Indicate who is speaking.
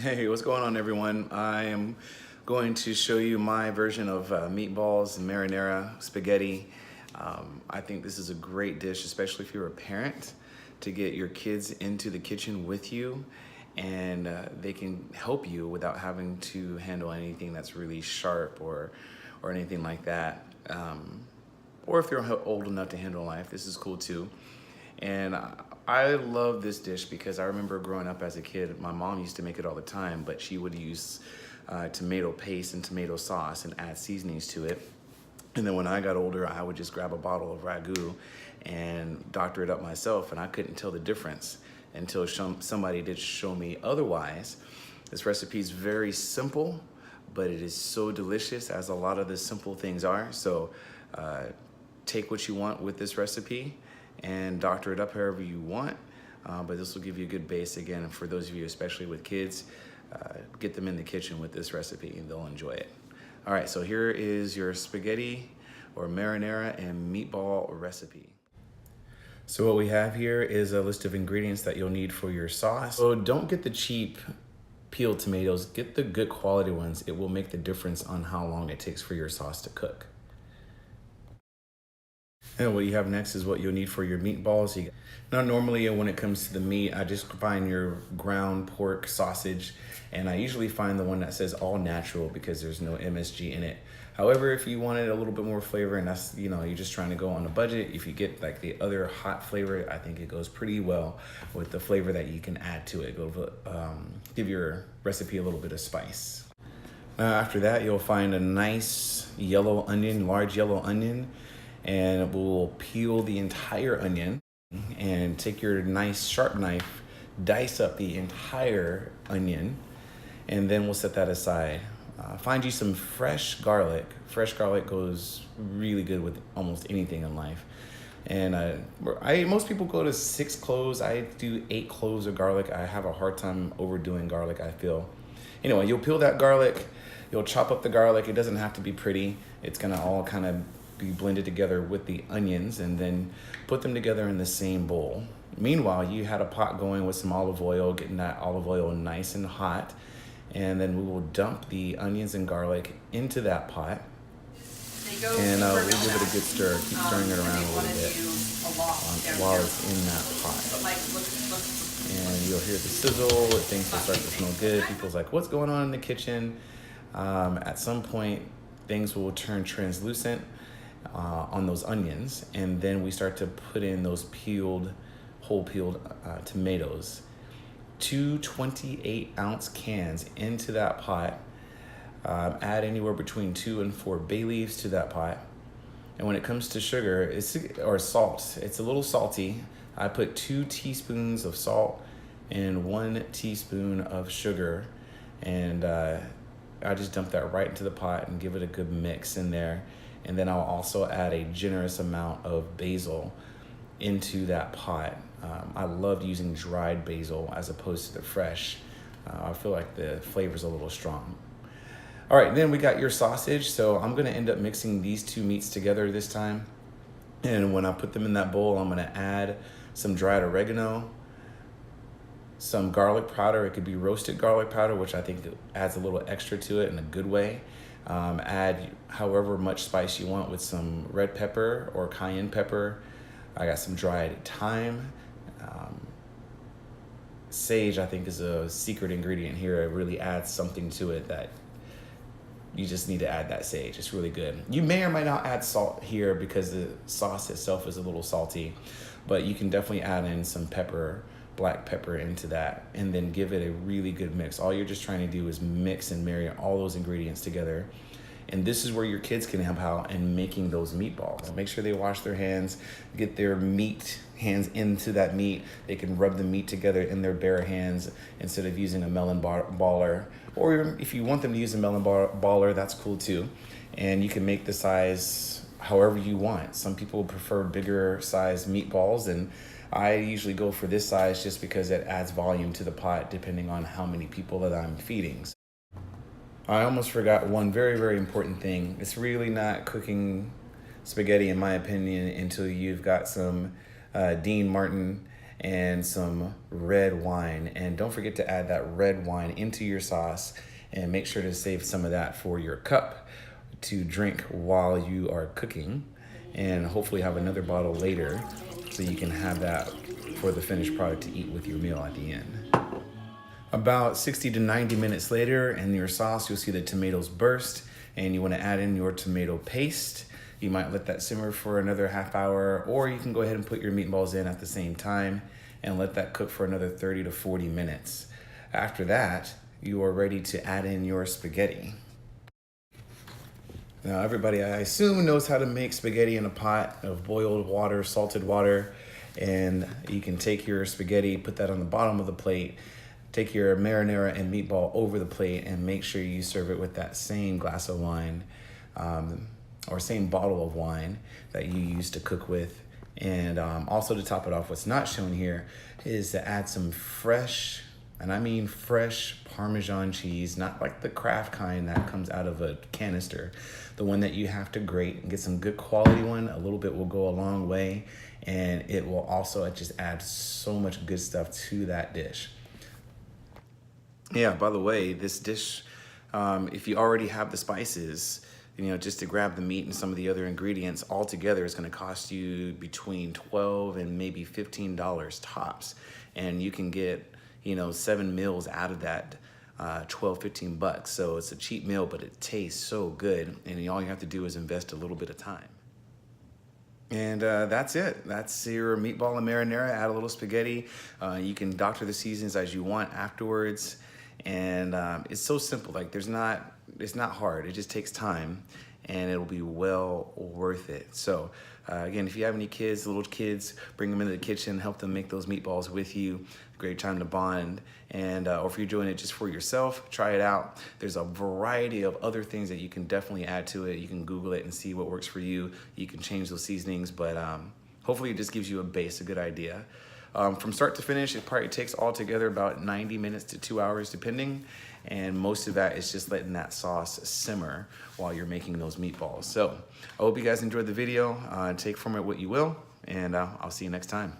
Speaker 1: Hey, what's going on, everyone? I am going to show you my version of meatballs and marinara spaghetti. I think this is a great dish, especially if you're a parent, to get your kids into the kitchen with you, and they can help you without having to handle anything that's really sharp or anything like that. Or if they're old enough to handle life, this is cool too. And I love this dish because I remember growing up as a kid, my mom used to make it all the time, but she would use tomato paste and tomato sauce and add seasonings to it. And then when I got older, I would just grab a bottle of ragu and doctor it up myself, and I couldn't tell the difference until somebody did show me otherwise. This recipe is very simple, but it is so delicious, as a lot of the simple things are. So take what you want with this recipe and doctor it up however you want. But this will give you a good base again. And for those of you, especially with kids, get them in the kitchen with this recipe and they'll enjoy it. All right, so here is your spaghetti or marinara and meatball recipe. So what we have here is a list of ingredients that you'll need for your sauce. So don't get the cheap peeled tomatoes, get the good quality ones. It will make the difference on how long it takes for your sauce to cook. And what you have next is what you'll need for your meatballs. Now, normally when it comes to the meat, I just find your ground pork sausage, and I usually find the one that says all natural because there's no MSG in it. However, if you wanted a little bit more flavor and that's, you're just trying to go on a budget, if you get like the other hot flavor, I think it goes pretty well with the flavor that you can add to it. Give your recipe a little bit of spice. After that, you'll find a nice yellow onion, large yellow onion, and we'll peel the entire onion and take your nice sharp knife, dice up the entire onion, and then we'll set that aside. Find you some fresh garlic. Fresh garlic goes really good with almost anything in life. And most people go to 6 cloves. I do 8 cloves of garlic. I have a hard time overdoing garlic, I feel. Anyway, you'll peel that garlic. You'll chop up the garlic. It doesn't have to be pretty. It's gonna all kind of be blended together with the onions, and then put them together in the same bowl. Meanwhile, you had a pot going with some olive oil, getting that olive oil nice and hot, and then we will dump the onions and garlic into that pot, and we'll give it a good stir. Keep stirring it around a little bit while it's in that pot. And you'll hear the sizzle, things will start to smell good. People's like, what's going on in the kitchen? At some point, things will turn translucent on those onions, and then we start to put in those whole peeled tomatoes. 2 28-ounce cans into that pot. Add anywhere between 2 and 4 bay leaves to that pot. And when it comes to sugar or salt, it's a little salty. I put 2 teaspoons of salt and 1 teaspoon of sugar, and I just dump that right into the pot and give it a good mix in there. And then I'll also add a generous amount of basil into that pot. I love using dried basil as opposed to the fresh. I feel like the flavor's a little strong. All right, then we got your sausage. So I'm gonna end up mixing these 2 meats together this time. And when I put them in that bowl, I'm gonna add some dried oregano, some garlic powder. It could be roasted garlic powder, which I think adds a little extra to it in a good way. Add however much spice you want with some red pepper or cayenne pepper. I got some dried thyme. Sage, I think, is a secret ingredient here. It really adds something to it that you just need to add that sage. It's really good. You may or may not add salt here because the sauce itself is a little salty, but you can definitely add in some pepper, black pepper into that, and then give it a really good mix. All you're just trying to do is mix and marry all those ingredients together. And this is where your kids can help out in making those meatballs. Make sure they wash their hands, get their hands into that meat. They can rub the meat together in their bare hands instead of using a melon baller. Or if you want them to use a melon baller, that's cool too. And you can make the size however you want. Some people prefer bigger size meatballs, and I usually go for this size just because it adds volume to the pot depending on how many people that I'm feeding. I almost forgot one very, very important thing. It's really not cooking spaghetti, in my opinion, until you've got some Dean Martin and some red wine. And don't forget to add that red wine into your sauce, and make sure to save some of that for your cup to drink while you are cooking, and hopefully have another bottle later so you can have that for the finished product to eat with your meal at the end. About 60 to 90 minutes later, in your sauce, you'll see the tomatoes burst, and you want to add in your tomato paste. You might let that simmer for another half hour, or you can go ahead and put your meatballs in at the same time and let that cook for another 30 to 40 minutes. After that, you are ready to add in your spaghetti. Now, everybody, I assume, knows how to make spaghetti in a pot of boiled water, salted water, and you can take your spaghetti, put that on the bottom of the plate, take your marinara and meatball over the plate, and make sure you serve it with that same glass of wine or same bottle of wine that you used to cook with. And also, to top it off, what's not shown here is to add some fresh, and I mean fresh, Parmesan cheese, not like the Kraft kind that comes out of a canister, the one that you have to grate and get some good quality one. A little bit will go a long way, and it will also just add so much good stuff to that dish. Yeah, by the way, this dish, if you already have the spices, just to grab the meat and some of the other ingredients all together is going to cost you between $12 and maybe $15 tops. And you can get, 7 meals out of that, 12, 15 bucks. So it's a cheap meal, but it tastes so good. And all you have to do is invest a little bit of time. And that's it. That's your meatball and marinara. Add a little spaghetti. You can doctor the seasons as you want afterwards. And it's so simple. Like, it's not hard. It just takes time, and it'll be well worth it. So again, if you have any kids, little kids, bring them into the kitchen, help them make those meatballs with you. Great time to bond. And or if you're doing it just for yourself, try it out. There's a variety of other things that you can definitely add to it. You can Google it and see what works for you. You can change those seasonings, but hopefully it just gives you a good idea. From start to finish, it probably takes altogether about 90 minutes to 2 hours, depending. And most of that is just letting that sauce simmer while you're making those meatballs. So I hope you guys enjoyed the video. Take from it what you will, and I'll see you next time.